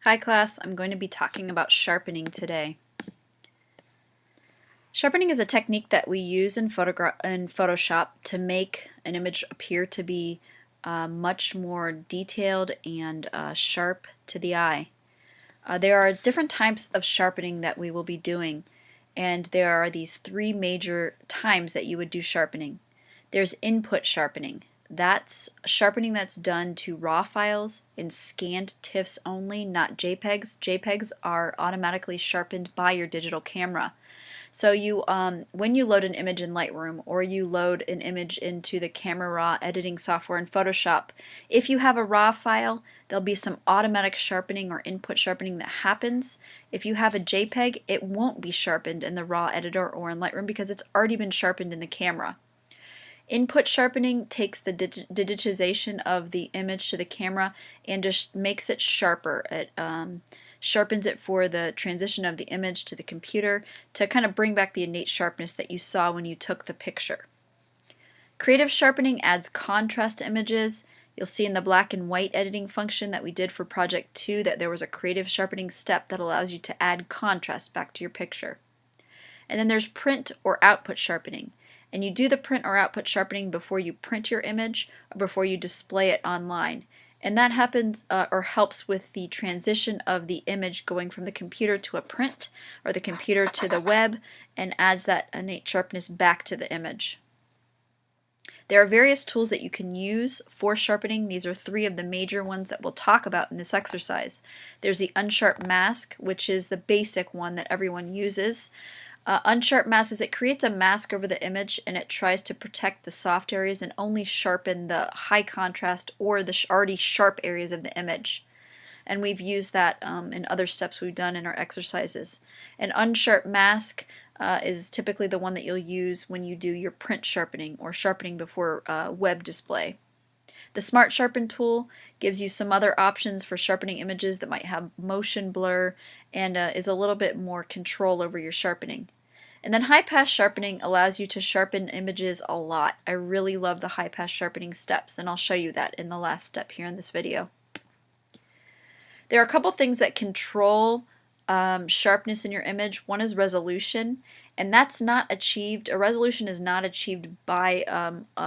Hi class, I'm going to be talking about sharpening today. Sharpening is a technique that we use in Photoshop to make an image appear to be much more detailed and sharp to the eye. There are different types of sharpening that we will be doing, and there are these three major times that you would do sharpening. There's input sharpening. That's sharpening that's done to raw files in scanned TIFFs only, not JPEGs. JPEGs are automatically sharpened by your digital camera. So when you load an image in Lightroom or you load an image into the Camera Raw editing software in Photoshop, if you have a raw file, there'll be some automatic sharpening or input sharpening that happens. If you have a JPEG, it won't be sharpened in the raw editor or in Lightroom because it's already been sharpened in the camera. Input sharpening takes the digitization of the image to the camera and just makes it sharper. It sharpens it for the transition of the image to the computer to kind of bring back the innate sharpness that you saw when you took the picture. Creative sharpening adds contrast to images. You'll see in the black and white editing function that we did for Project 2 that there was a creative sharpening step that allows you to add contrast back to your picture. And then there's print or output sharpening. And you do the print or output sharpening before you print your image or before you display it online. And that happens or helps with the transition of the image going from the computer to a print or the computer to the web and adds that innate sharpness back to the image. There are various tools that you can use for sharpening. These are three of the major ones that we'll talk about in this exercise. There's the unsharp mask, which is the basic one that everyone uses. Unsharp mask is it creates a mask over the image and it tries to protect the soft areas and only sharpen the high contrast or the already sharp areas of the image. And we've used that in other steps we've done in our exercises. An unsharp mask is typically the one that you'll use when you do your print sharpening or sharpening before web display. The Smart Sharpen tool gives you some other options for sharpening images that might have motion blur and is a little bit more control over your sharpening. And then High Pass Sharpening allows you to sharpen images a lot. I really love the High Pass Sharpening steps, and I'll show you that in the last step here in this video. There are a couple things that control sharpness in your image. One is resolution, and that's not achieved, a resolution is not achieved by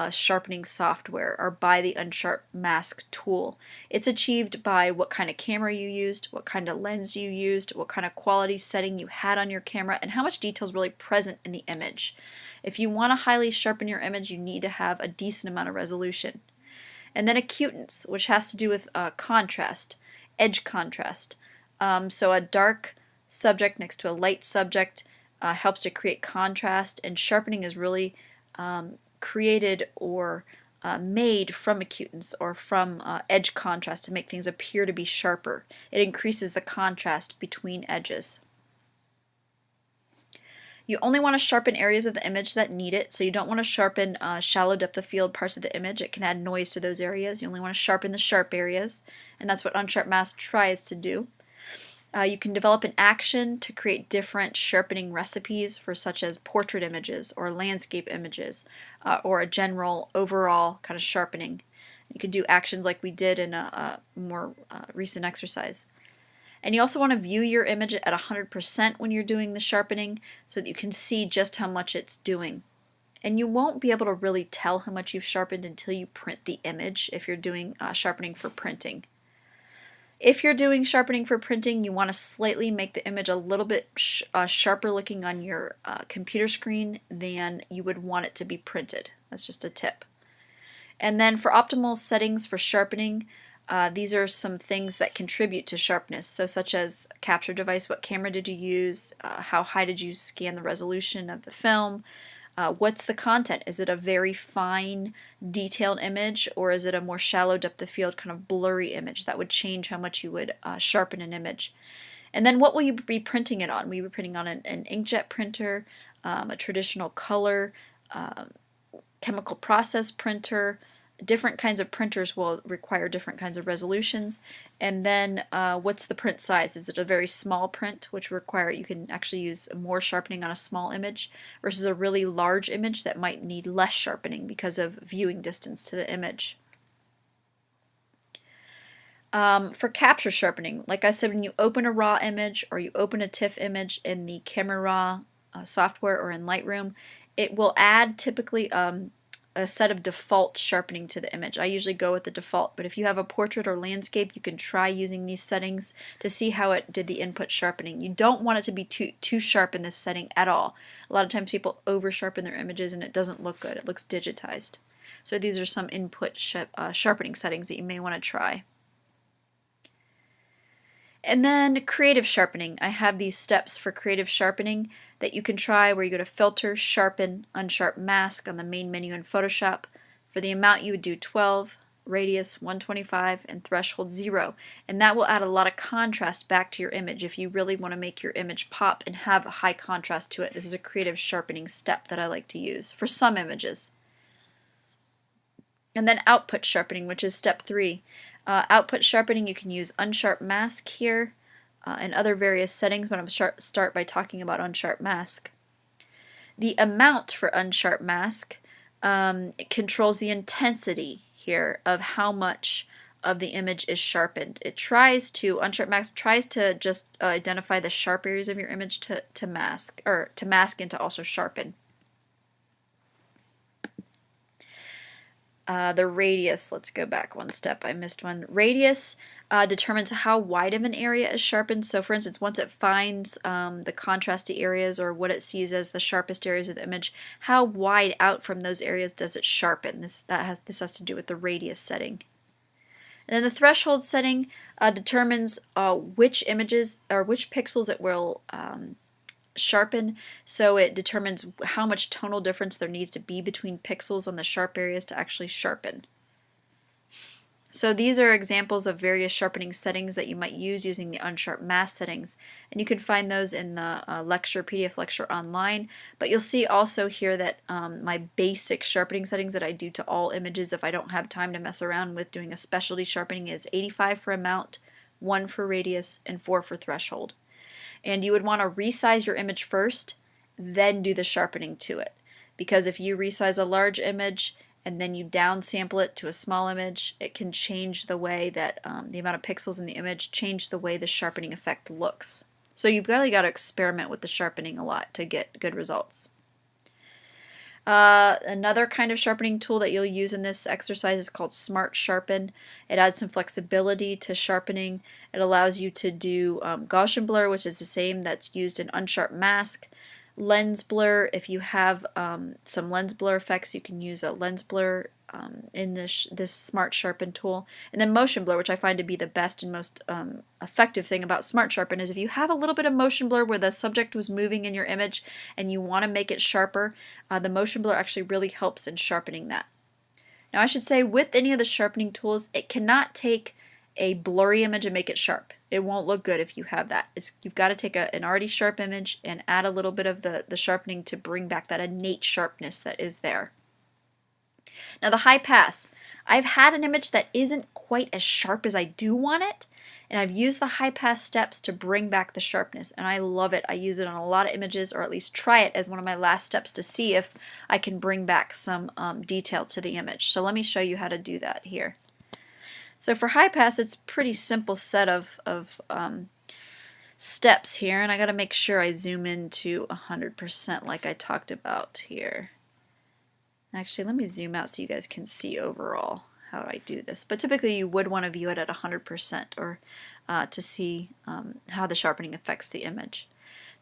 sharpening software or by the Unsharp Mask tool. It's achieved by what kind of camera you used, what kind of lens you used, what kind of quality setting you had on your camera, and how much detail is really present in the image. If you want to highly sharpen your image, you need to have a decent amount of resolution. And then acutance, which has to do with contrast, edge contrast. So a dark subject next to a light subject helps to create contrast, and sharpening is really created or made from acutance or from edge contrast to make things appear to be sharper. It increases the contrast between edges. You only want to sharpen areas of the image that need it, so you don't want to sharpen shallow depth of field parts of the image. It can add noise to those areas. You only want to sharpen the sharp areas, and that's what Unsharp Mask tries to do. You can develop an action to create different sharpening recipes for such as portrait images or landscape images or a general overall kind of sharpening. You can do actions like we did in a more recent exercise. And you also want to view your image at 100% when you're doing the sharpening so that you can see just how much it's doing. And you won't be able to really tell how much you've sharpened until you print the image if you're doing sharpening for printing. If you're doing sharpening for printing, you want to slightly make the image a little bit sharper looking on your computer screen than you would want it to be printed. That's just a tip. And then for optimal settings for sharpening, these are some things that contribute to sharpness, so such as capture device, what camera did you use, how high did you scan the resolution of the film, what's the content? Is it a very fine, detailed image, or is it a more shallow depth of field, kind of blurry image? That would change how much you would sharpen an image. And then what will you be printing it on? Will you be printing on an inkjet printer, a traditional color, chemical process printer? Different kinds of printers will require different kinds of resolutions. And then what's the print size? Is it a very small print, which require you can actually use more sharpening on a small image versus a really large image that might need less sharpening because of viewing distance to the image? For capture sharpening, like I said, when you open a raw image or you open a TIFF image in the Camera Raw software or in Lightroom, it will add typically a set of default sharpening to the image. I usually go with the default, but if you have a portrait or landscape, you can try using these settings to see how it did the input sharpening. You don't want it to be too sharp in this setting at all. A lot of times people over sharpen their images and it doesn't look good. It looks digitized. So these are some input sharpening settings that you may want to try. And then creative sharpening. I have these steps for creative sharpening that you can try where you go to Filter, Sharpen, Unsharp Mask on the main menu in Photoshop. For the amount you would do 12, radius 125, and threshold 0. And that will add a lot of contrast back to your image if you really want to make your image pop and have a high contrast to it. This is a creative sharpening step that I like to use for some images. And then output sharpening, which is step 3. Output sharpening, you can use Unsharp Mask here and other various settings, but I'm going to start by talking about Unsharp Mask. The amount for Unsharp Mask it controls the intensity here of how much of the image is sharpened. Unsharp Mask tries to just identify the sharp areas of your image to mask and to also sharpen. The radius, let's go back one step, I missed one. Radius determines how wide of an area is sharpened. So for instance, once it finds the contrasty areas or what it sees as the sharpest areas of the image, how wide out from those areas does it sharpen? This has to do with the radius setting. And then the threshold setting determines which images or which pixels it will sharpen, so it determines how much tonal difference there needs to be between pixels on the sharp areas to actually sharpen. So these are examples of various sharpening settings that you might use using the Unsharp Mask settings, and you can find those in the PDF lecture online, but you'll see also here that my basic sharpening settings that I do to all images if I don't have time to mess around with doing a specialty sharpening is 85 for amount, 1 for radius, and 4 for threshold. And you would want to resize your image first, then do the sharpening to it. Because if you resize a large image and then you downsample it to a small image, it can change the way that the amount of pixels in the image change the way the sharpening effect looks. So you've really got to experiment with the sharpening a lot to get good results. Another kind of sharpening tool that you'll use in this exercise is called Smart Sharpen. It adds some flexibility to sharpening. It allows you to do Gaussian blur, which is the same that's used in Unsharp Mask. Lens blur, if you have some lens blur effects, you can use a lens blur in this Smart Sharpen tool. And then motion blur, which I find to be the best and most effective thing about Smart Sharpen, is if you have a little bit of motion blur where the subject was moving in your image and you want to make it sharper, the motion blur actually really helps in sharpening that. Now I should say, with any of the sharpening tools, it cannot take a blurry image and make it sharp. It won't look good if you have that. You've got to take an already sharp image and add a little bit of the sharpening to bring back that innate sharpness that is there. Now the high pass. I've had an image that isn't quite as sharp as I do want it, and I've used the high pass steps to bring back the sharpness, and I love it. I use it on a lot of images, or at least try it as one of my last steps to see if I can bring back some detail to the image. So let me show you how to do that here. So for high pass, it's a pretty simple set of steps here, and I got to make sure I zoom in to 100% like I talked about here. Actually, let me zoom out so you guys can see overall how I do this. But typically you would want to view it at 100% or to see how the sharpening affects the image.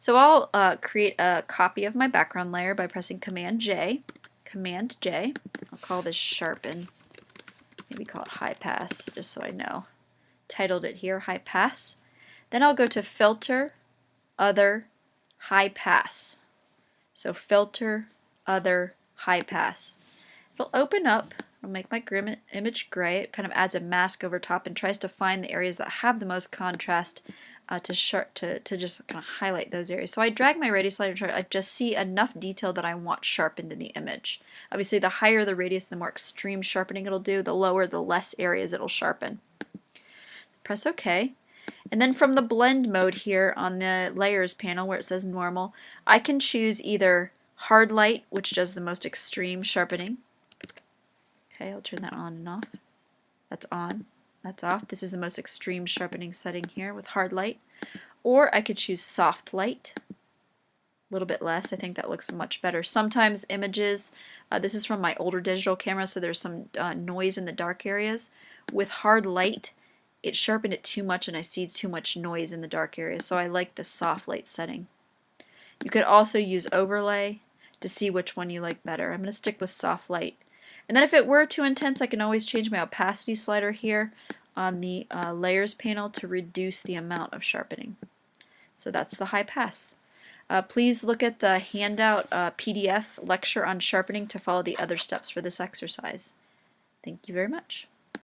So I'll create a copy of my background layer by pressing Command J. Command J. I'll call this Sharpen. Maybe call it High Pass, just so I know. Titled it here, High Pass. Then I'll go to Filter, Other, High Pass. So Filter, Other, High Pass. It'll open up, it'll make my image gray. It kind of adds a mask over top and tries to find the areas that have the most contrast to just kind of highlight those areas. So I drag my radius slider, I just see enough detail that I want sharpened in the image. Obviously the higher the radius, the more extreme sharpening it'll do, the lower, the less areas it'll sharpen. Press OK. And then from the blend mode here on the layers panel where it says normal, I can choose either hard light, which does the most extreme sharpening. Okay, I'll turn that on and off. That's on. That's off. This is the most extreme sharpening setting here with hard light. Or I could choose soft light, a little bit less. I think that looks much better. Sometimes images, this is from my older digital camera, so there's some noise in the dark areas. With hard light, it sharpened it too much and I see too much noise in the dark areas, so I like the soft light setting. You could also use overlay to see which one you like better. I'm going to stick with soft light. And then if it were too intense, I can always change my opacity slider here on the layers panel to reduce the amount of sharpening. So that's the high pass. Please look at the handout PDF lecture on sharpening to follow the other steps for this exercise. Thank you very much.